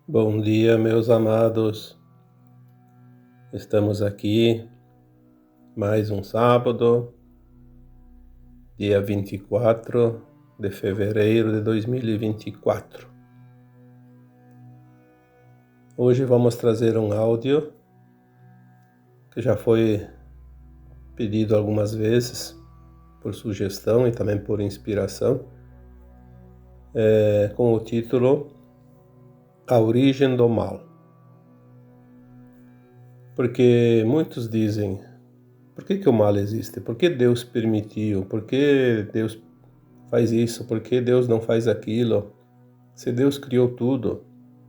Bom dia, meus amados. Estamos aqui mais um sábado, dia 24 de fevereiro de 2024. Hoje vamos trazer um áudio que já foi pedido algumas vezes por sugestão e também por inspiração, com o título A Origem do Mal. Porque muitos dizem: por que o mal existe? Por que Deus permitiu? Por que Deus faz isso? Por que Deus não faz aquilo? Se Deus criou tudo,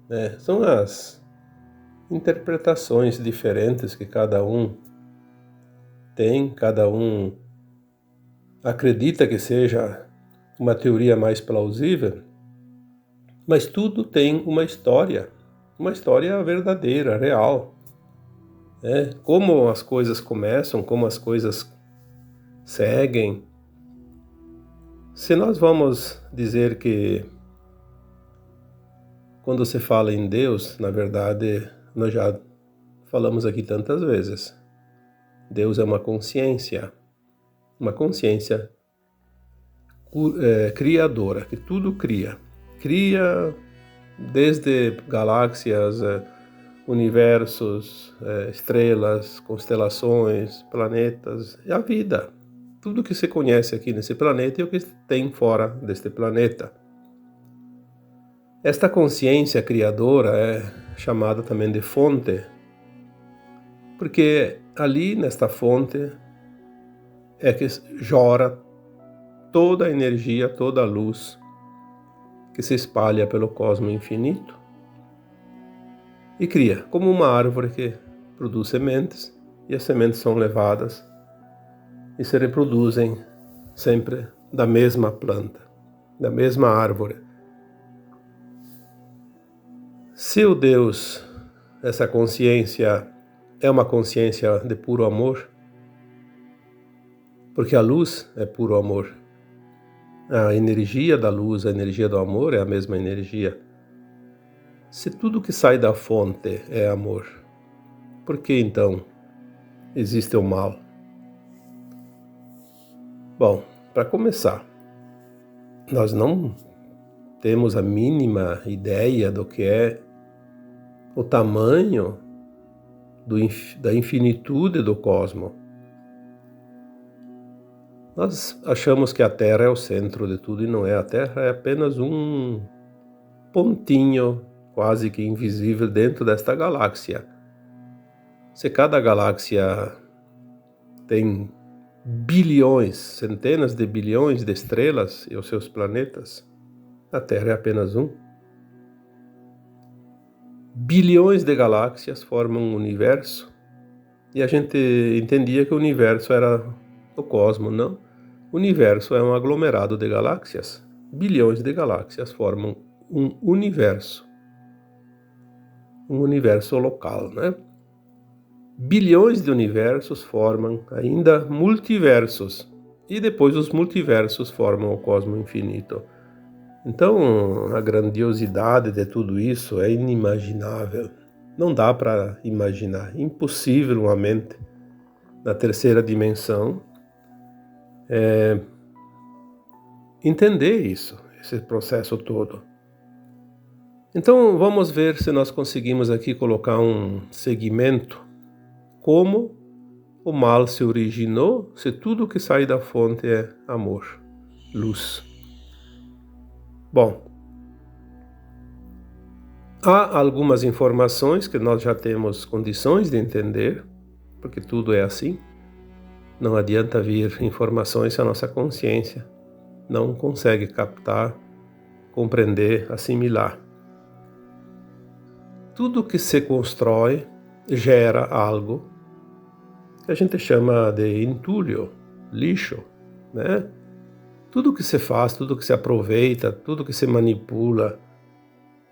né? São as interpretações diferentes que cada um tem, cada um acredita que seja uma teoria mais plausível, mas tudo tem uma história verdadeira, real. Como as coisas começam, como as coisas seguem. Se nós vamos dizer que quando se fala em Deus, na verdade, nós já falamos aqui tantas vezes, Deus é uma consciência criadora, que tudo cria desde galáxias, universos, estrelas, constelações, planetas e a vida. Tudo que se conhece aqui nesse planeta e o que tem fora deste planeta. Esta consciência criadora é chamada também de fonte, porque ali nesta fonte é que jora toda a energia, toda a luz que se espalha pelo cosmos infinito e cria, como uma árvore que produz sementes, e as sementes são levadas e se reproduzem sempre da mesma planta, da mesma árvore. Se o Deus, essa consciência, é uma consciência de puro amor, porque a luz é puro amor, a energia da luz, a energia do amor é a mesma energia. Se tudo que sai da fonte é amor, por que então existe o mal? Bom, para começar, nós não temos a mínima ideia do que é o tamanho da infinitude do cosmos. Nós achamos que a Terra é o centro de tudo e não é. A Terra é apenas um pontinho quase que invisível dentro desta galáxia. Se cada galáxia tem bilhões, centenas de bilhões de estrelas e os seus planetas, a Terra é apenas um. Bilhões de galáxias formam um universo e a gente entendia que o universo era o cosmos. Não. O universo é um aglomerado de galáxias. Bilhões de galáxias formam um universo local, né? Bilhões de universos formam ainda multiversos e depois os multiversos formam o cosmos infinito. Então, a grandiosidade de tudo isso é inimaginável. Não dá para imaginar. Impossível uma mente na terceira dimensão entender isso, esse processo todo. Então, vamos ver se nós conseguimos aqui colocar um segmento. Como o mal se originou, se tudo que sai da fonte é amor, luz. Bom, há algumas informações que nós já temos condições de entender, porque tudo é assim. Não adianta vir informações se a nossa consciência não consegue captar, compreender, assimilar. Tudo que se constrói gera algo que a gente chama de entulho, lixo, né? Tudo que se faz, tudo que se aproveita, tudo que se manipula,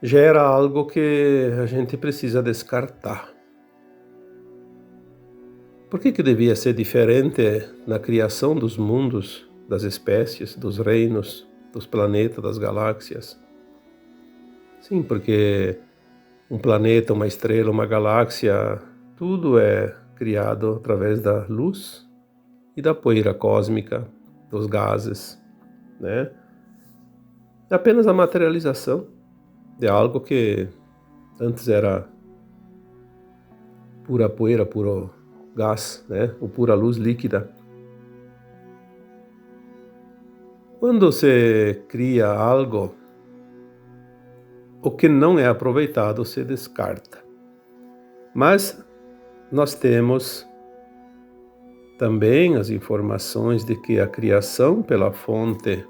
gera algo que a gente precisa descartar. Por que devia ser diferente na criação dos mundos, das espécies, dos reinos, dos planetas, das galáxias? Sim, porque um planeta, uma estrela, uma galáxia, tudo é criado através da luz e da poeira cósmica, dos gases, né? É apenas a materialização de algo que antes era pura poeira, puro gás, né? Ou pura luz líquida. Quando você cria algo, o que não é aproveitado se descarta. Mas nós temos também as informações de que a criação pela fonte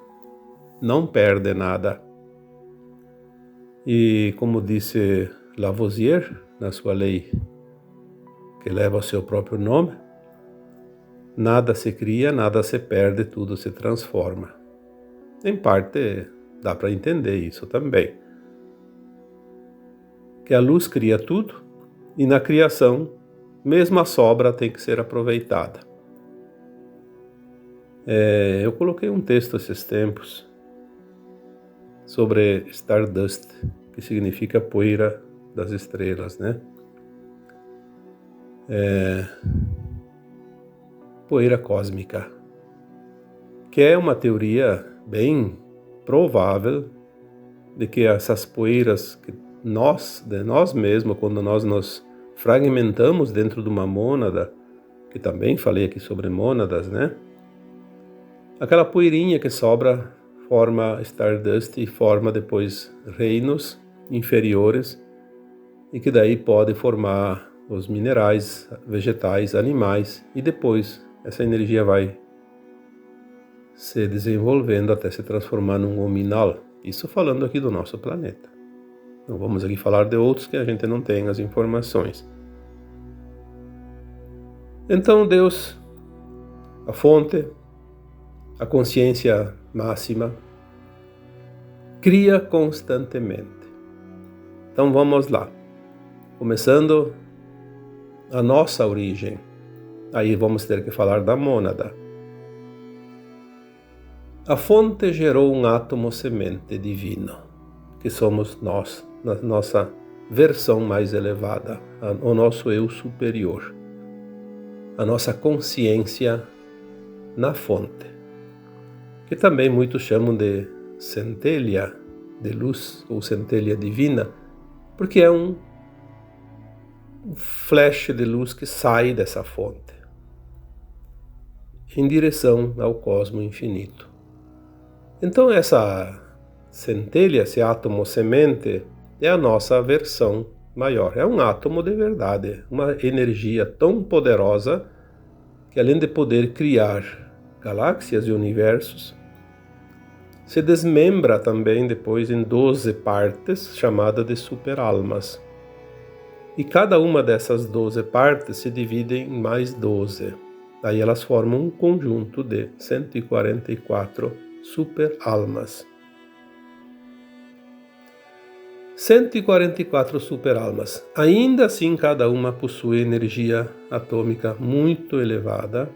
não perde nada. E como disse Lavoisier na sua lei, que leva o seu próprio nome, nada se cria, nada se perde, tudo se transforma. Em parte dá para entender isso também. Que a luz cria tudo e na criação, mesmo a sobra tem que ser aproveitada. Eu coloquei um texto esses tempos sobre Stardust, que significa poeira das estrelas, né? Poeira cósmica, que é uma teoria bem provável de que essas poeiras que de nós mesmos, quando nós nos fragmentamos dentro de uma mônada, que também falei aqui sobre mônadas, né? Aquela poeirinha que sobra forma Stardust e forma depois reinos inferiores e que daí pode formar os minerais, vegetais, animais e depois essa energia vai se desenvolvendo até se transformar num hominal. Isso falando aqui do nosso planeta. Não vamos aqui falar de outros que a gente não tem as informações. Então Deus, a fonte, a consciência máxima, cria constantemente. Então vamos lá. Começando a nossa origem. Aí vamos ter que falar da mônada. A fonte gerou um átomo semente divino, que somos nós, na nossa versão mais elevada, o nosso eu superior, a nossa consciência na fonte, que também muitos chamam de centelha de luz ou centelha divina, porque é um flash de luz que sai dessa fonte em direção ao cosmo infinito. Então essa centelha, esse átomo semente, é a nossa versão maior. É um átomo de verdade, uma energia tão poderosa que além de poder criar galáxias e universos, se desmembra também depois em 12 partes, chamadas de superalmas. E cada uma dessas 12 partes se divide em mais 12. Daí elas formam um conjunto de 144 superalmas. 144 superalmas. Ainda assim, cada uma possui energia atômica muito elevada,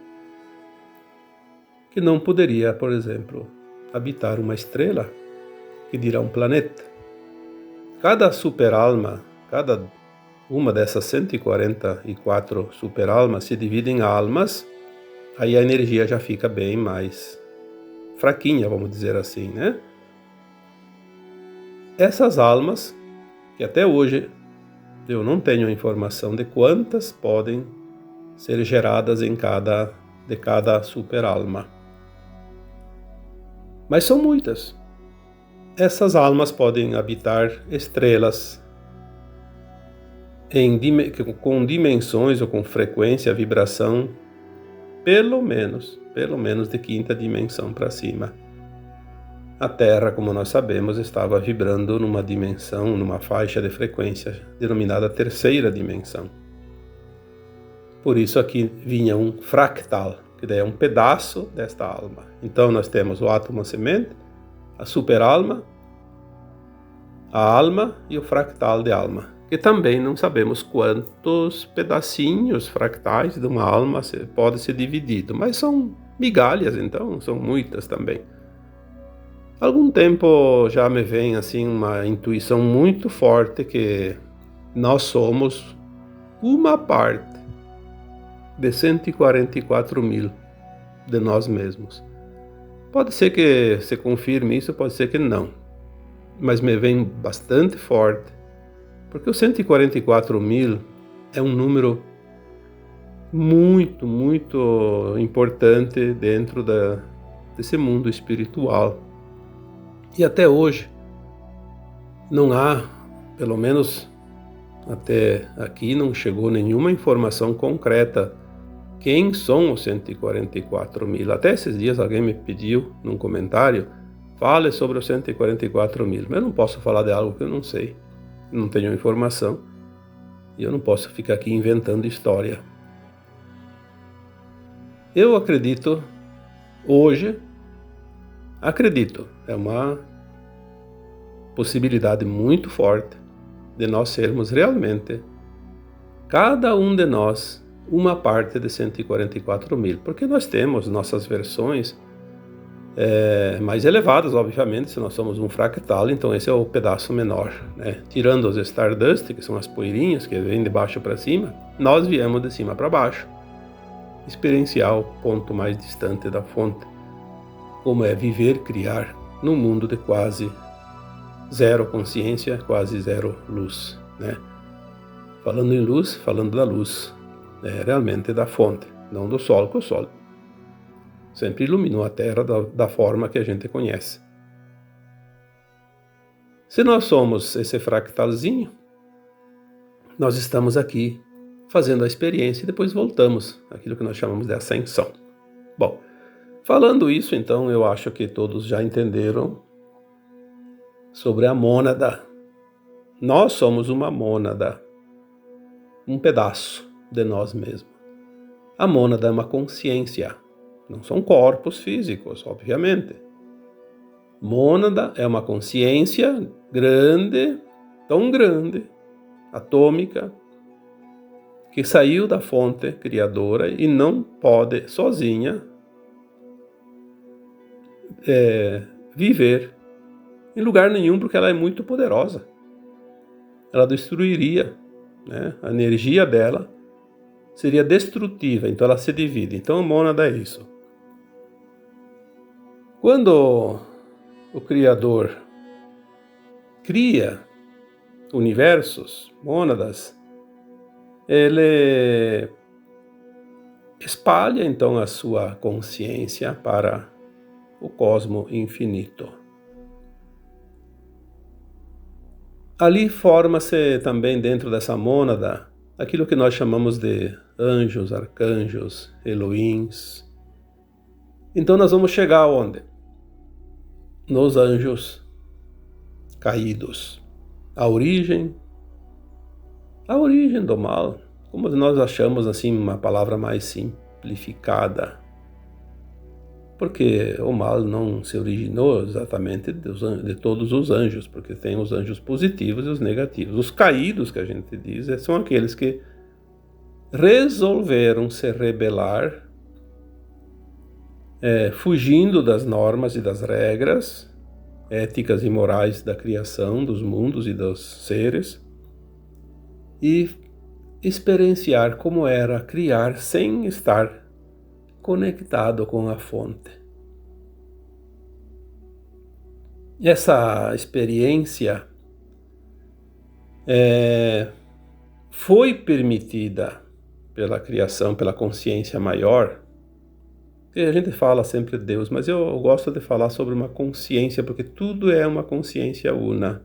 que não poderia, por exemplo, habitar uma estrela, que dirá um planeta. Cada superalma, cada uma dessas 144 superalmas se divide em almas, aí a energia já fica bem mais fraquinha, vamos dizer assim, né? Essas almas, que até hoje eu não tenho informação de quantas podem ser geradas de cada superalma, mas são muitas. Essas almas podem habitar estrelas com dimensões ou com frequência, vibração, pelo menos de quinta dimensão para cima. A Terra, como nós sabemos, estava vibrando numa dimensão, numa faixa de frequência denominada terceira dimensão. Por isso aqui vinha um fractal, que daí é um pedaço desta alma. Então nós temos o átomo semente, a superalma, a alma e o fractal de alma, que também não sabemos quantos pedacinhos fractais de uma alma pode ser dividido, mas são migalhas, então são muitas também. Há algum tempo já me vem assim uma intuição muito forte que Nós somos uma parte de 144 mil de nós mesmos. Pode ser que se confirme isso, pode ser que não. Mas me vem bastante forte, porque os 144 mil é um número muito, muito importante dentro desse mundo espiritual. E até hoje não há, pelo menos até aqui, não chegou nenhuma informação concreta quem são os 144 mil. Até esses dias alguém me pediu num comentário, fale sobre os 144 mil. Mas eu não posso falar de algo que eu não sei, não tenho informação, e eu não posso ficar aqui inventando história. Eu acredito, hoje, é uma possibilidade muito forte de nós sermos realmente, cada um de nós, uma parte de 144 mil, porque nós temos nossas versões mais elevadas, obviamente, se nós somos um fractal, então esse é o pedaço menor, né? Tirando os Stardust, que são as poeirinhas que vêm de baixo para cima, nós viemos de cima para baixo, experienciar o ponto mais distante da fonte, como é viver, criar, num mundo de quase zero consciência, quase zero luz, né? Falando em luz, falando da luz, realmente da fonte, não do Sol, que o Sol sempre iluminou a Terra da forma que a gente conhece. Se nós somos esse fractalzinho, nós estamos aqui fazendo a experiência e depois voltamos àquilo que nós chamamos de ascensão. Bom, falando isso, então, eu acho que todos já entenderam sobre a mônada. Nós somos uma mônada, um pedaço de nós mesmos. A mônada é uma consciência, não são corpos físicos, obviamente. Mônada é uma consciência grande, tão grande, atômica, que saiu da fonte criadora e não pode sozinha viver em lugar nenhum, porque ela é muito poderosa. Ela destruiria, né? A energia dela seria destrutiva, então ela se divide. Então a mônada é isso. Quando o Criador cria universos, mônadas, ele espalha então a sua consciência para o cosmo infinito. Ali forma-se também dentro dessa mônada aquilo que nós chamamos de anjos, arcanjos, Elohims. Então nós vamos chegar aonde? Nos anjos caídos. A origem do mal, como nós achamos assim uma palavra mais simplificada, porque o mal não se originou exatamente de todos os anjos, porque tem os anjos positivos e os negativos. Os caídos, que a gente diz, são aqueles que resolveram se rebelar, fugindo das normas e das regras éticas e morais da criação, dos mundos e dos seres, e experienciar como era criar sem estar conectado com a fonte. Essa experiência foi permitida pela criação, pela consciência maior. E a gente fala sempre de Deus, mas eu gosto de falar sobre uma consciência, porque tudo é uma consciência una.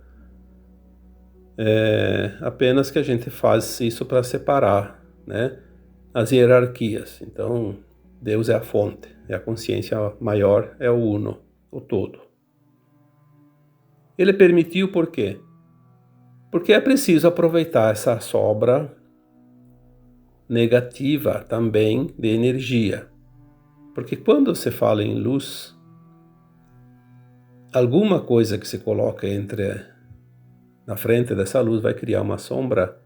Apenas que a gente faz isso para separar, né, as hierarquias. Então, Deus é a fonte, é a consciência maior, é o uno, o todo. Ele permitiu por quê? Porque é preciso aproveitar essa sobra negativa também de energia. Porque quando se fala em luz, alguma coisa que se coloca na frente dessa luz vai criar uma sombra.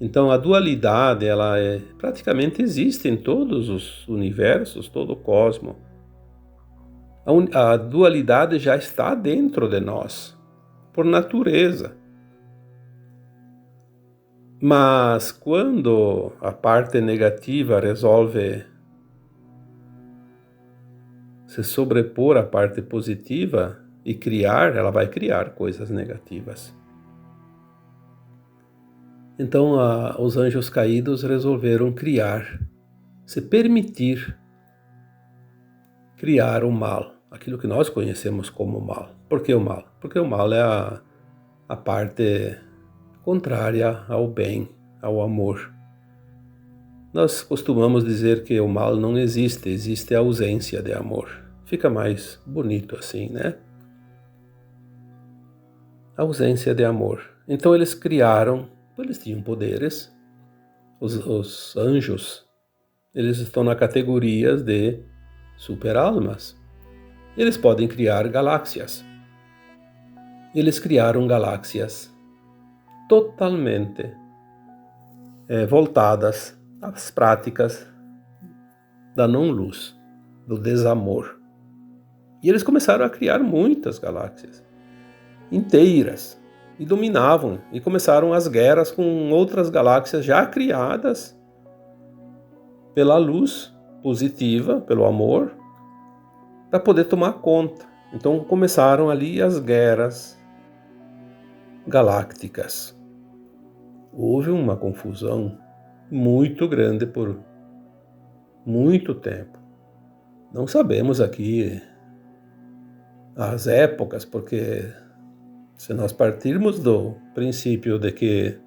Então a dualidade, ela praticamente existe em todos os universos, todo o cosmos. A dualidade já está dentro de nós, por natureza. Mas quando a parte negativa resolve se sobrepor à parte positiva e criar, ela vai criar coisas negativas. Então os anjos caídos resolveram criar, se permitir criar o mal, aquilo que nós conhecemos como mal. Por que o mal? Porque o mal é a parte contrária ao bem, ao amor. Nós costumamos dizer que o mal não existe, existe a ausência de amor. Fica mais bonito assim, né? A ausência de amor. Então eles criaram, eles tinham poderes, os anjos, eles estão na categoria de super-almas. Eles podem criar galáxias. Eles criaram galáxias totalmente voltadas às práticas da não-luz, do desamor. E eles começaram a criar muitas galáxias inteiras e dominavam, e começaram as guerras com outras galáxias já criadas pela luz positiva, pelo amor, para poder tomar conta. Então começaram ali as guerras galácticas. Houve uma confusão muito grande por muito tempo. Não sabemos aqui as épocas, porque se nós partirmos do princípio de que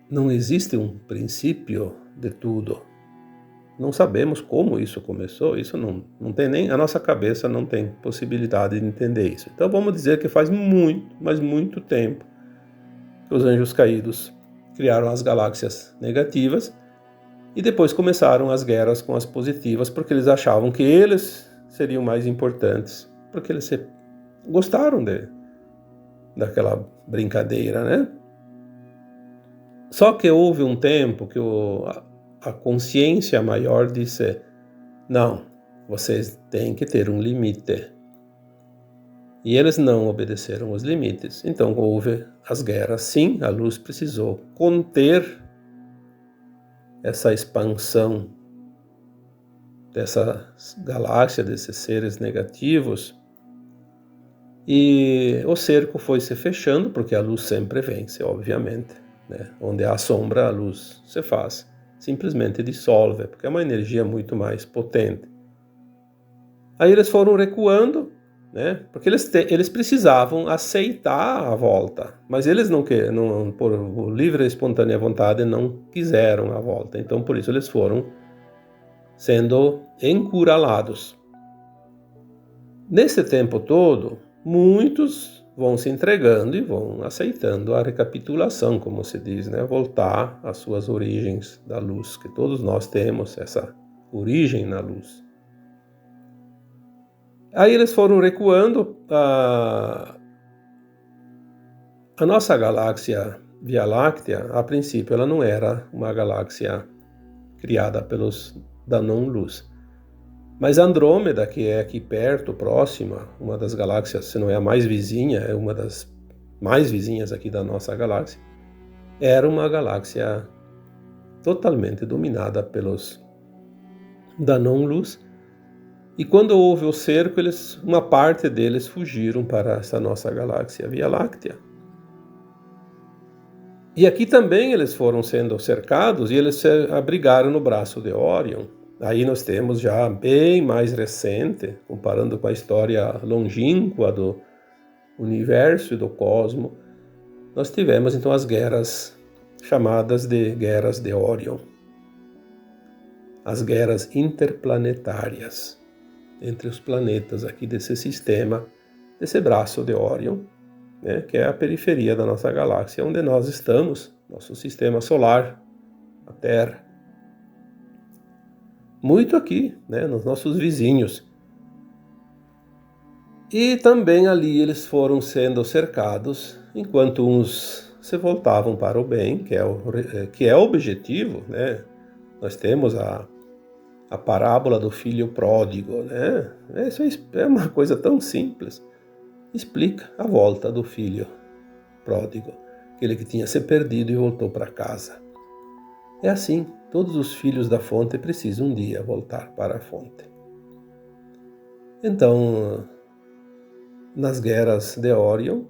não existe um princípio de tudo, não sabemos como isso começou, isso não tem nem, a nossa cabeça não tem possibilidade de entender isso. Então vamos dizer que faz muito, mas muito tempo que os anjos caídos criaram as galáxias negativas e depois começaram as guerras com as positivas, porque eles achavam que eles seriam mais importantes, porque eles gostaram daquela brincadeira, né? Só que houve um tempo que a consciência maior disse: não, vocês têm que ter um limite. E eles não obedeceram os limites. Então houve as guerras. Sim, a luz precisou conter essa expansão dessa galáxia, desses seres negativos. E o cerco foi se fechando, porque a luz sempre vence, obviamente, né? Onde há sombra, a luz se faz. Simplesmente dissolve, porque é uma energia muito mais potente. Aí eles foram recuando, né? Porque eles precisavam aceitar a volta, mas eles não, por livre e espontânea vontade, não quiseram a volta. Então, por isso, eles foram sendo encurralados. Nesse tempo todo, muitos vão se entregando e vão aceitando a recapitulação, como se diz, né? Voltar às suas origens da luz, que todos nós temos essa origem na luz. Aí eles foram recuando. A nossa galáxia Via Láctea, a princípio, ela não era uma galáxia criada pelos da não-luz. Mas Andrômeda, que é aqui perto, próxima, uma das galáxias, se não é a mais vizinha, é uma das mais vizinhas aqui da nossa galáxia, era uma galáxia totalmente dominada pelos da não-luz. E quando houve o cerco, uma parte deles fugiram para essa nossa galáxia Via Láctea. E aqui também eles foram sendo cercados e eles se abrigaram no braço de Órion. Aí nós temos já bem mais recente, comparando com a história longínqua do universo e do cosmos, nós tivemos então as guerras chamadas de guerras de Órion. As guerras interplanetárias entre os planetas aqui desse sistema, desse braço de Órion, né, que é a periferia da nossa galáxia, onde nós estamos, nosso sistema solar, a Terra. Muito aqui, né, nos nossos vizinhos. E também ali eles foram sendo cercados, enquanto uns se voltavam para o bem, que é o objetivo, né? Nós temos a parábola do filho pródigo, né? Isso é uma coisa tão simples. Explica a volta do filho pródigo. aquele que tinha se perdido e voltou para casa. É assim, todos os filhos da fonte precisam um dia voltar para a fonte. Então, nas guerras de Orion,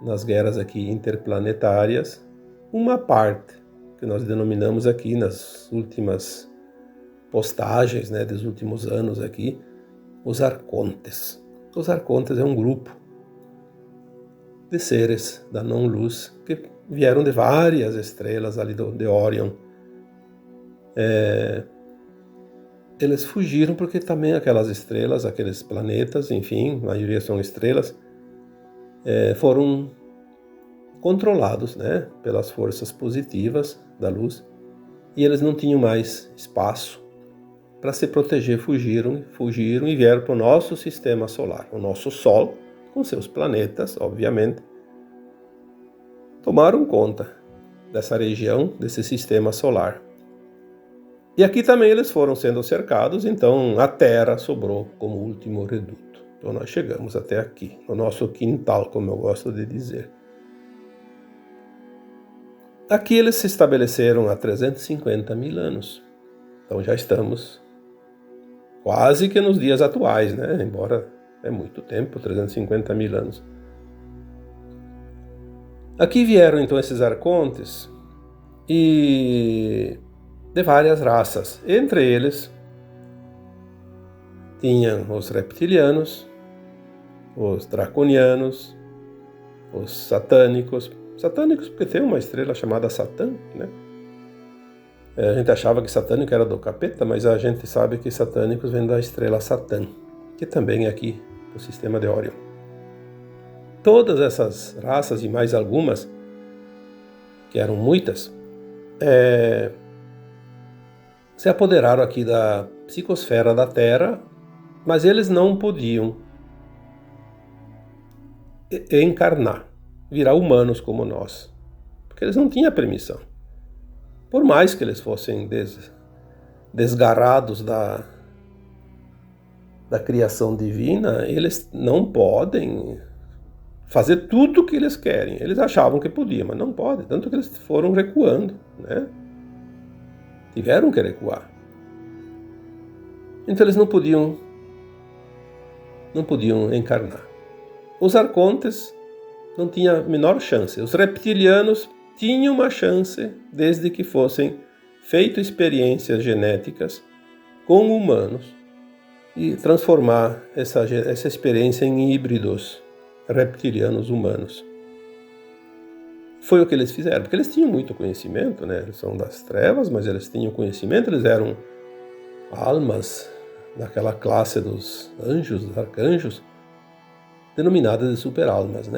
nas guerras aqui interplanetárias, uma parte que nós denominamos aqui nas últimas postagens, dos últimos anos aqui, os arcontes. Os arcontes é um grupo de seres da não-luz que vieram de várias estrelas ali de Orion. Eles fugiram porque também aquelas estrelas, aqueles planetas, enfim, a maioria são estrelas, foram controlados, pelas forças positivas da luz, e eles não tinham mais espaço para se proteger, fugiram e vieram para o nosso sistema solar, o nosso Sol, com seus planetas, obviamente, tomaram conta dessa região, desse sistema solar. E aqui também eles foram sendo cercados, então a Terra sobrou como último reduto. Então nós chegamos até aqui, no nosso quintal, como eu gosto de dizer. Aqui eles se estabeleceram há 350 mil anos. Então já estamos quase que nos dias atuais, embora é muito tempo, 350 mil anos. Aqui vieram então esses arcontes e de várias raças. Entre eles tinham os reptilianos, os draconianos, os satânicos. Satânicos porque tem uma estrela chamada Satã, A gente achava que satânico era do capeta, mas a gente sabe que satânicos vem da estrela Satã, que também é aqui do sistema de Orion. Todas essas raças e mais algumas, que eram muitas, se apoderaram aqui da psicosfera da Terra, mas eles não podiam encarnar, virar humanos como nós, porque eles não tinham permissão. Por mais que eles fossem desgarrados da criação divina, eles não podem fazer tudo o que eles querem. Eles achavam que podiam, mas não podem, tanto que eles foram recuando, Tiveram que recuar. Então eles não podiam encarnar. Os arcontes não tinham a menor chance. Os reptilianos tinham uma chance desde que fossem feitas experiências genéticas com humanos e transformar essa experiência em híbridos reptilianos humanos. Foi o que eles fizeram, porque eles tinham muito conhecimento, Eles são das trevas, mas eles tinham conhecimento, eles eram almas daquela classe dos anjos, dos arcanjos, denominadas de super-almas,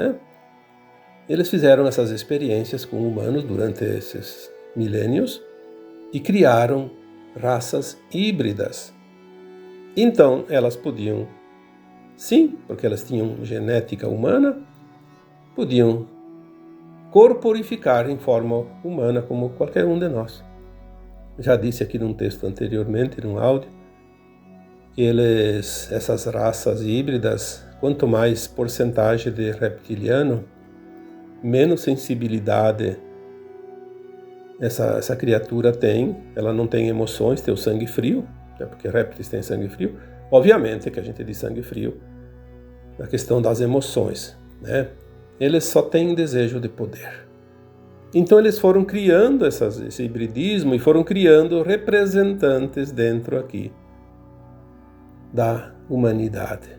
Eles fizeram essas experiências com humanos durante esses milênios e criaram raças híbridas. Então, elas podiam, sim, porque elas tinham genética humana, podiam corporificar em forma humana como qualquer um de nós. Já disse aqui num texto anteriormente, num áudio, que essas raças híbridas, quanto mais porcentagem de reptiliano, menos sensibilidade essa criatura tem. Ela não tem emoções, tem o sangue frio, porque répteis têm sangue frio. Obviamente que a gente diz sangue frio na questão das emoções, Eles só têm desejo de poder. Então eles foram criando esse hibridismo e foram criando representantes dentro aqui da humanidade.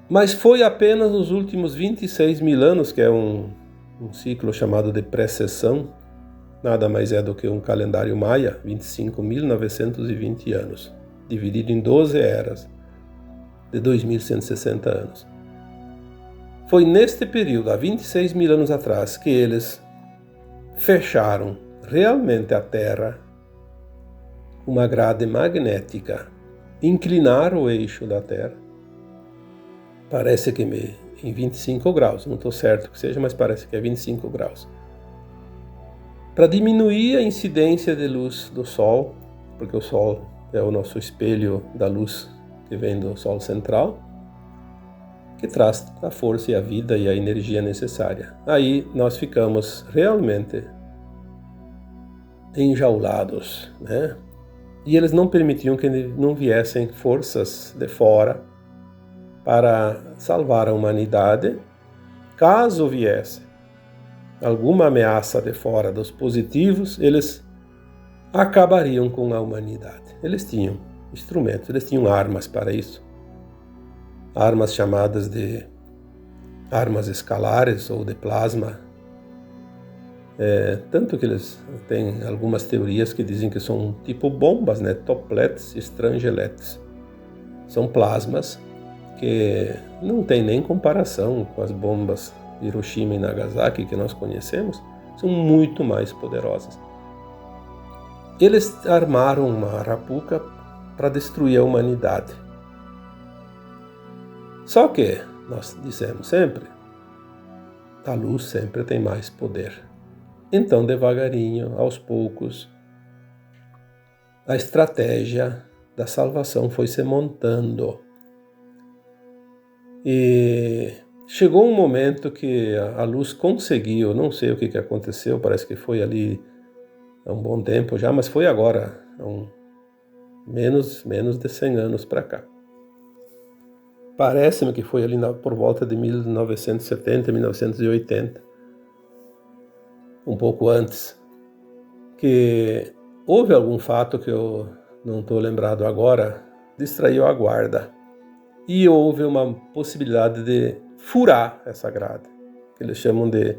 Mas foi apenas nos últimos 26 mil anos, que é um ciclo chamado de precessão, nada mais é do que um calendário maia, 25.920 anos, dividido em 12 eras de 2.160 anos. Foi neste período, há 26 mil anos atrás, que eles fecharam realmente a Terra, uma grade magnética, inclinaram o eixo da Terra. Parece que em 25 graus, não estou certo que seja, mas parece que é 25 graus. Para diminuir a incidência de luz do Sol, porque o Sol é o nosso espelho da luz que vem do Sol central, que traz a força e a vida e a energia necessária. Aí nós ficamos realmente enjaulados, né? E eles não permitiam que não viessem forças de fora para salvar a humanidade. Caso viesse alguma ameaça de fora dos positivos, eles acabariam com a humanidade. Eles tinham instrumentos, eles tinham armas para isso. Armas chamadas de armas escalares ou de plasma. Tanto que eles têm algumas teorias que dizem que são tipo bombas, né? Toplets, estrangeletes. São plasmas que não tem nem comparação com as bombas de Hiroshima e Nagasaki que nós conhecemos, são muito mais poderosas. Eles armaram uma arapuca para destruir a humanidade. Só que, nós dissemos sempre, a luz sempre tem mais poder. Então, devagarinho, aos poucos, a estratégia da salvação foi se montando. E chegou um momento que a luz conseguiu, não sei o que aconteceu, parece que foi ali há um bom tempo já, mas foi agora, há menos de 100 anos para cá. Parece-me que foi ali por volta de 1970, 1980, um pouco antes, que houve algum fato que eu não estou lembrado agora, distraiu a guarda. E houve uma possibilidade de furar essa grade, que eles chamam de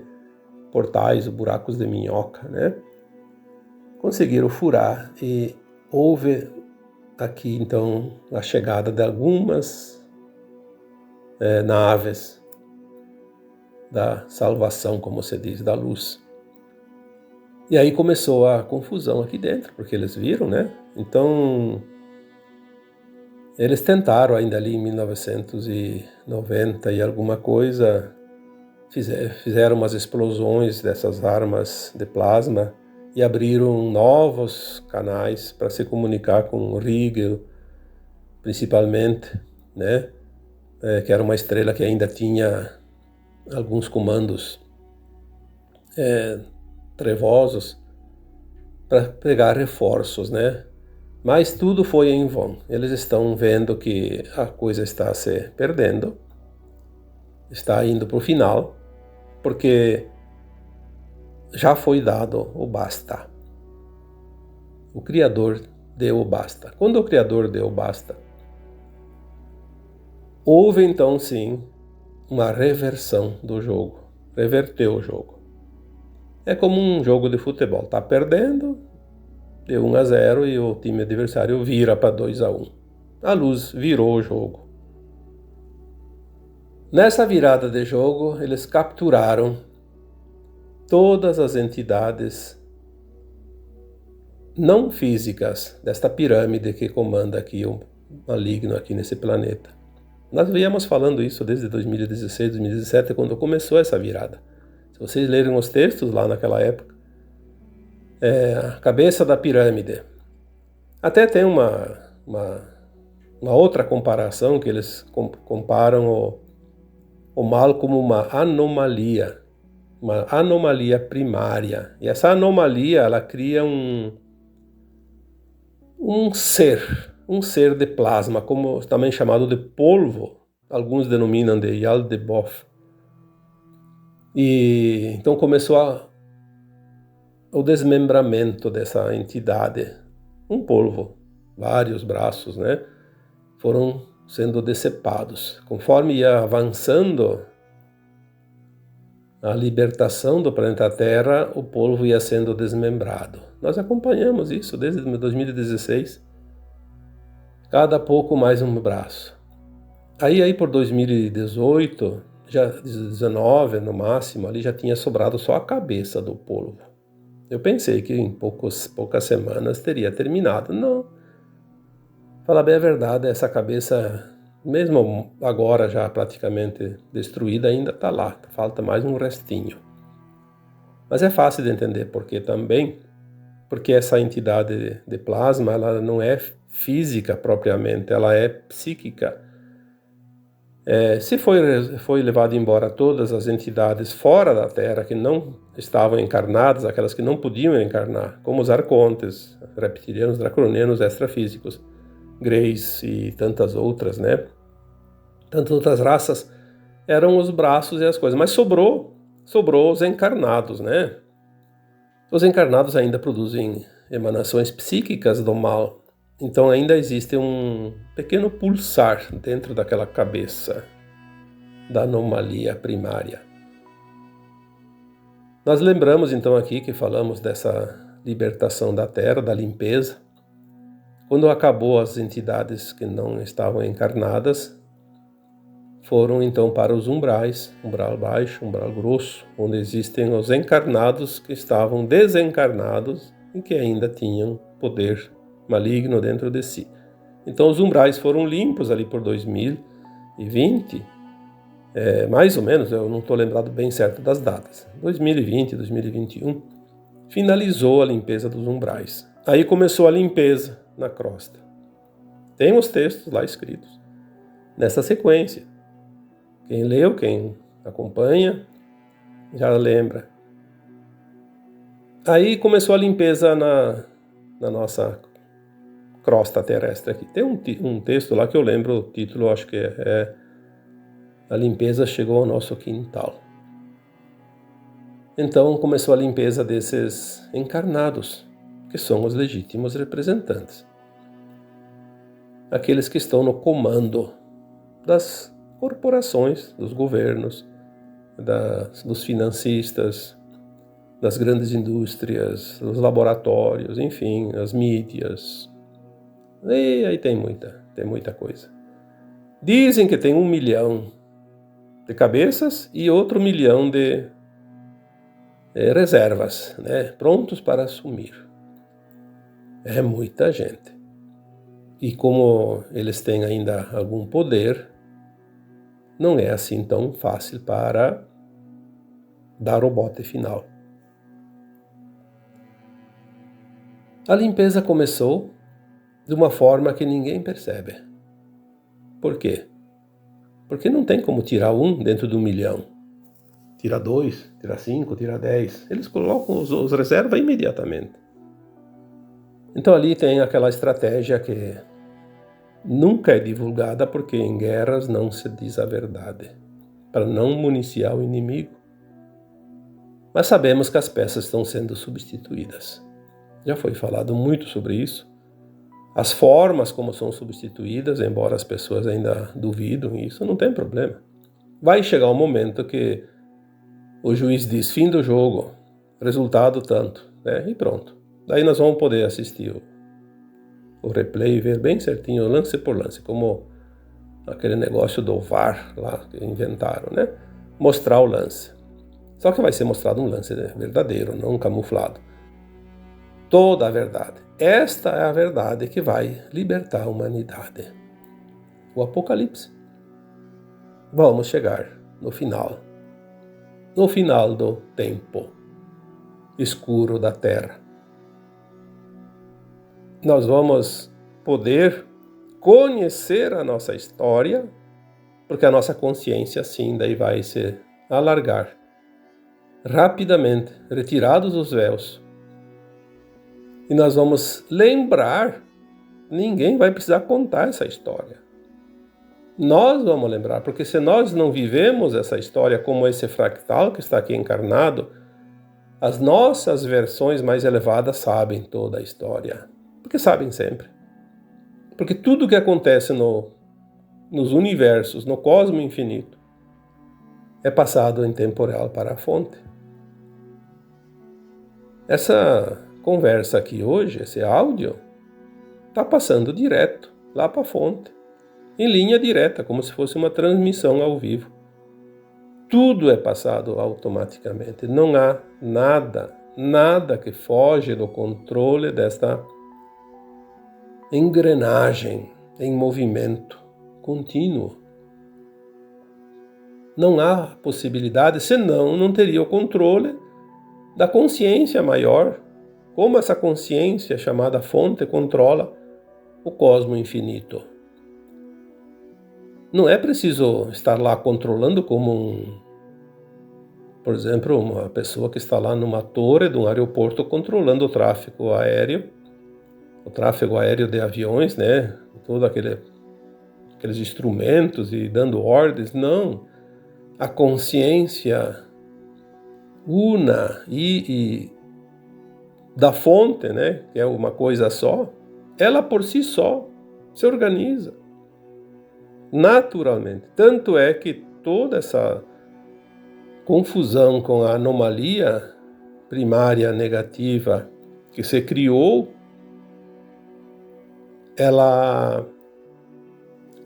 portais, buracos de minhoca, né? Conseguiram furar e houve aqui então a chegada de algumas naves da salvação, como se diz, da luz. E aí começou a confusão aqui dentro, porque eles viram, né? Então, eles tentaram ainda ali em 1990 e alguma coisa, fizeram umas explosões dessas armas de plasma e abriram novos canais para se comunicar com o Rigel, principalmente, né? Que era uma estrela que ainda tinha alguns comandos trevosos para pegar reforços, né? Mas tudo foi em vão. Eles estão vendo que a coisa está se perdendo, está indo para o final, porque já foi dado o basta. O Criador deu o basta. Quando o Criador deu o basta, houve então sim uma reversão do jogo, reverteu o jogo. É como um jogo de futebol, está perdendo, deu 1-0 e o time adversário vira para 2-1. A luz virou o jogo. Nessa virada de jogo, eles capturaram todas as entidades não físicas desta pirâmide que comanda aqui o maligno aqui nesse planeta. Nós viemos falando isso desde 2016, 2017, quando começou essa virada. Se vocês lerem os textos lá naquela época, a cabeça da pirâmide. Até tem uma outra comparação que eles comparam o mal como uma anomalia primária. E essa anomalia, ela cria um ser de plasma, como também chamado de polvo, alguns denominam de Yaldabaoth. E então começou o desmembramento dessa entidade, um polvo, vários braços, né, foram sendo decepados. Conforme ia avançando a libertação do planeta Terra, o polvo ia sendo desmembrado. Nós acompanhamos isso desde 2016, cada pouco mais um braço. Aí por 2018, já 19 no máximo, ali já tinha sobrado só a cabeça do polvo. Eu pensei que em poucas semanas teria terminado. Não. Falar bem a verdade, essa cabeça, mesmo agora já praticamente destruída, ainda está lá. Falta mais um restinho. Mas é fácil de entender porque também, porque essa entidade de plasma, ela não é física propriamente, ela é psíquica. Se foi levado embora todas as entidades fora da Terra que não estavam encarnadas, aquelas que não podiam encarnar, como os arcontes, reptilianos, draconianos, extrafísicos, greys e tantas outras, né? Tantas outras raças, eram os braços e as coisas. Mas sobrou os encarnados, né? Os encarnados ainda produzem emanações psíquicas do mal. Então ainda existe um pequeno pulsar dentro daquela cabeça da anomalia primária. Nós lembramos então aqui que falamos dessa libertação da Terra, da limpeza. Quando acabou as entidades que não estavam encarnadas, foram então para os umbrais, umbral baixo, umbral grosso, onde existem os encarnados que estavam desencarnados e que ainda tinham poder maligno dentro de si. Então os umbrais foram limpos ali por 2020, mais ou menos, eu não estou lembrado bem certo das datas, 2020, 2021, finalizou a limpeza dos umbrais. Aí começou a limpeza na crosta. Tem os textos lá escritos, nessa sequência. Quem leu, quem acompanha, já lembra. Aí começou a limpeza na nossa crosta terrestre aqui. Tem um texto lá que eu lembro o título, acho que é A Limpeza Chegou ao Nosso Quintal. Então começou a limpeza desses encarnados, que são os legítimos representantes. Aqueles que estão no comando das corporações, dos governos, dos financistas, das grandes indústrias, dos laboratórios, enfim, as mídias. E aí tem muita coisa. Dizem que tem 1 milhão de cabeças e outro 1 milhão de reservas, né, prontos para assumir. É muita gente. E como eles têm ainda algum poder, não é assim tão fácil para dar o bote final. A limpeza começou de uma forma que ninguém percebe. Por quê? Porque não tem como tirar 1 dentro de 1 milhão. Tira 2, tira 5, tira 10. Eles colocam os reservas imediatamente. Então ali tem aquela estratégia que nunca é divulgada, porque em guerras não se diz a verdade, para não municiar o inimigo. Mas sabemos que as peças estão sendo substituídas. Já foi falado muito sobre isso. As formas como são substituídas, embora as pessoas ainda duvidem, isso não tem problema. Vai chegar um momento que o juiz diz fim do jogo, resultado tanto, né? E pronto. Daí nós vamos poder assistir o replay e ver bem certinho, lance por lance, como aquele negócio do VAR lá que inventaram, né? Mostrar o lance. Só que vai ser mostrado um lance verdadeiro, não um camuflado. Toda a verdade. Esta é a verdade que vai libertar a humanidade. O Apocalipse. Vamos chegar no final. No final do tempo escuro da Terra. Nós vamos poder conhecer a nossa história, porque a nossa consciência sim daí vai se alargar rapidamente, retirados os véus. E nós vamos lembrar, ninguém vai precisar contar essa história. Nós vamos lembrar, porque se nós não vivemos essa história como esse fractal que está aqui encarnado, as nossas versões mais elevadas sabem toda a história. Porque sabem sempre. Porque tudo que acontece nos universos, no cosmo infinito, é passado em tempo real para a fonte. Essa conversa aqui hoje, esse áudio, está passando direto lá para a fonte, em linha direta, como se fosse uma transmissão ao vivo. Tudo é passado automaticamente. Não há nada que foge do controle desta engrenagem em movimento contínuo. Não há possibilidade, senão não teria o controle da consciência maior. Como essa consciência chamada fonte controla o cosmo infinito. Não é preciso estar lá controlando como por exemplo, uma pessoa que está lá numa torre de um aeroporto controlando o tráfego aéreo de aviões, né? Todo aqueles instrumentos e dando ordens. Não. A consciência una e da fonte, né? Que é uma coisa só, ela por si só se organiza naturalmente. Tanto é que toda essa confusão com a anomalia primária negativa que se criou, ela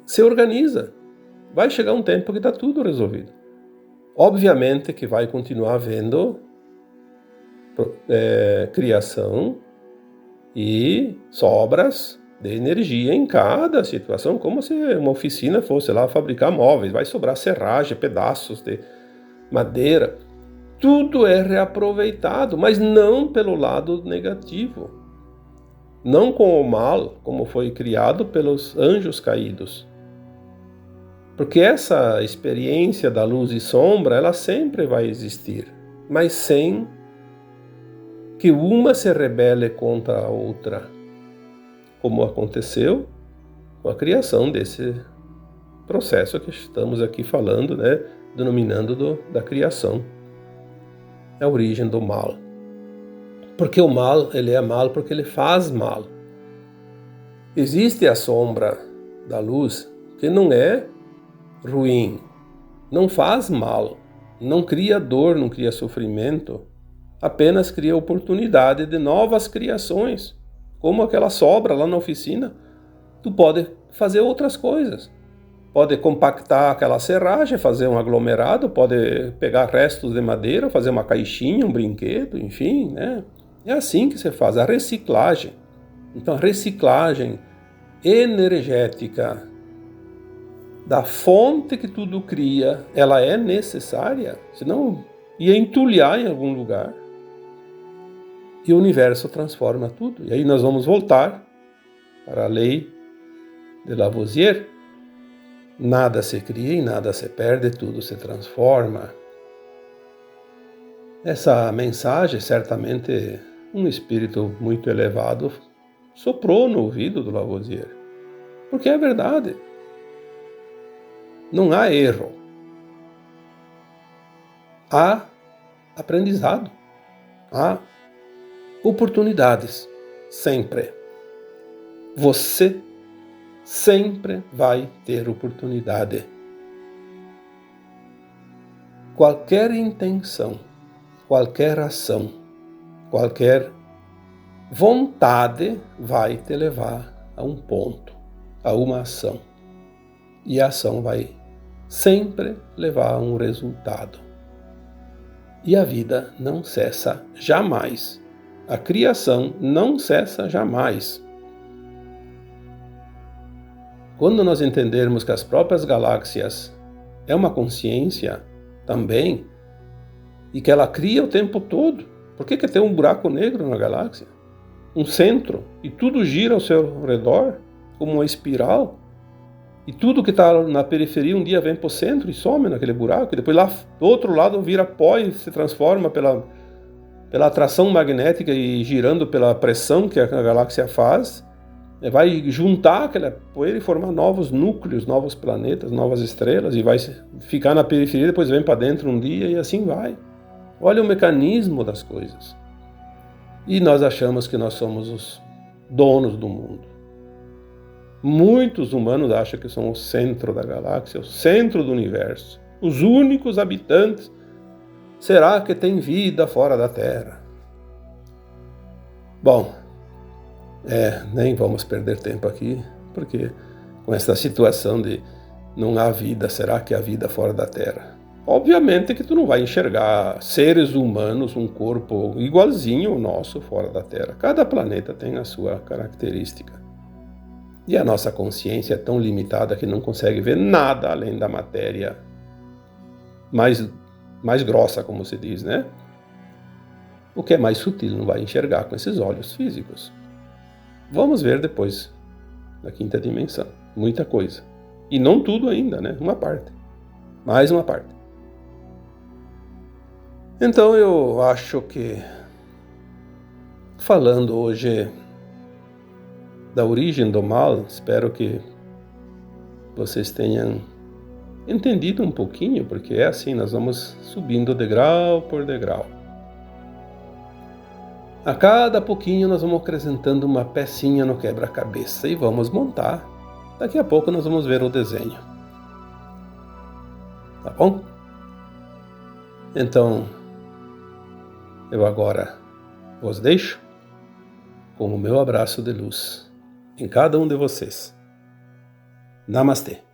se organiza. Vai chegar um tempo que está tudo resolvido. Obviamente que vai continuar havendo criação e sobras de energia em cada situação, como se uma oficina fosse lá fabricar móveis, vai sobrar serragem, pedaços de madeira, tudo é reaproveitado, mas não pelo lado negativo, não com o mal, como foi criado pelos anjos caídos. Porque essa experiência da luz e sombra, ela sempre vai existir, mas sem que uma se rebele contra a outra, como aconteceu com a criação desse processo que estamos aqui falando, né, denominando da criação. É a origem do mal. Porque o mal, ele é mal porque ele faz mal. Existe a sombra da luz que não é ruim, não faz mal, não cria dor, não cria sofrimento, apenas cria oportunidade de novas criações, como aquela sobra lá na oficina. Tu pode fazer outras coisas. Pode compactar aquela serragem, fazer um aglomerado, pode pegar restos de madeira, fazer uma caixinha, um brinquedo, enfim, né? É assim que se faz, a reciclagem. Então, a reciclagem energética da fonte que tudo cria, ela é necessária, senão ia entulhar em algum lugar. E o universo transforma tudo. E aí nós vamos voltar para a lei de Lavoisier. Nada se cria e nada se perde, tudo se transforma. Essa mensagem, certamente, um espírito muito elevado soprou no ouvido do Lavoisier. Porque é verdade. Não há erro. Há aprendizado. Há oportunidades. Sempre. Você sempre vai ter oportunidade. Qualquer intenção, qualquer ação, qualquer vontade vai te levar a um ponto, a uma ação. E a ação vai sempre levar a um resultado. E a vida não cessa jamais. A criação não cessa jamais. Quando nós entendermos que as próprias galáxias é uma consciência também, e que ela cria o tempo todo, por que tem um buraco negro na galáxia? Um centro, e tudo gira ao seu redor, como uma espiral, e tudo que está na periferia um dia vem para o centro e some naquele buraco, e depois lá do outro lado vira pó e se transforma pela atração magnética e girando pela pressão que a galáxia faz, vai juntar aquela poeira e formar novos núcleos, novos planetas, novas estrelas, e vai ficar na periferia, depois vem para dentro um dia e assim vai. Olha o mecanismo das coisas. E nós achamos que nós somos os donos do mundo. Muitos humanos acham que são o centro da galáxia, o centro do universo, os únicos habitantes. Será que tem vida fora da Terra? Bom, nem vamos perder tempo aqui, porque com essa situação de não há vida, será que há vida fora da Terra? Obviamente que tu não vai enxergar seres humanos, um corpo igualzinho ao nosso fora da Terra. Cada planeta tem a sua característica. E a nossa consciência é tão limitada que não consegue ver nada além da matéria mais grossa, como se diz, né? O que é mais sutil não vai enxergar com esses olhos físicos. Vamos ver depois, na quinta dimensão, muita coisa. E não tudo ainda, né? Uma parte. Mais uma parte. Então eu acho que, falando hoje da origem do mal, espero que vocês tenham entendido um pouquinho, porque é assim, nós vamos subindo degrau por degrau. A cada pouquinho nós vamos acrescentando uma pecinha no quebra-cabeça e vamos montar. Daqui a pouco nós vamos ver o desenho. Tá bom? Então, eu agora vos deixo com o meu abraço de luz em cada um de vocês. Namastê.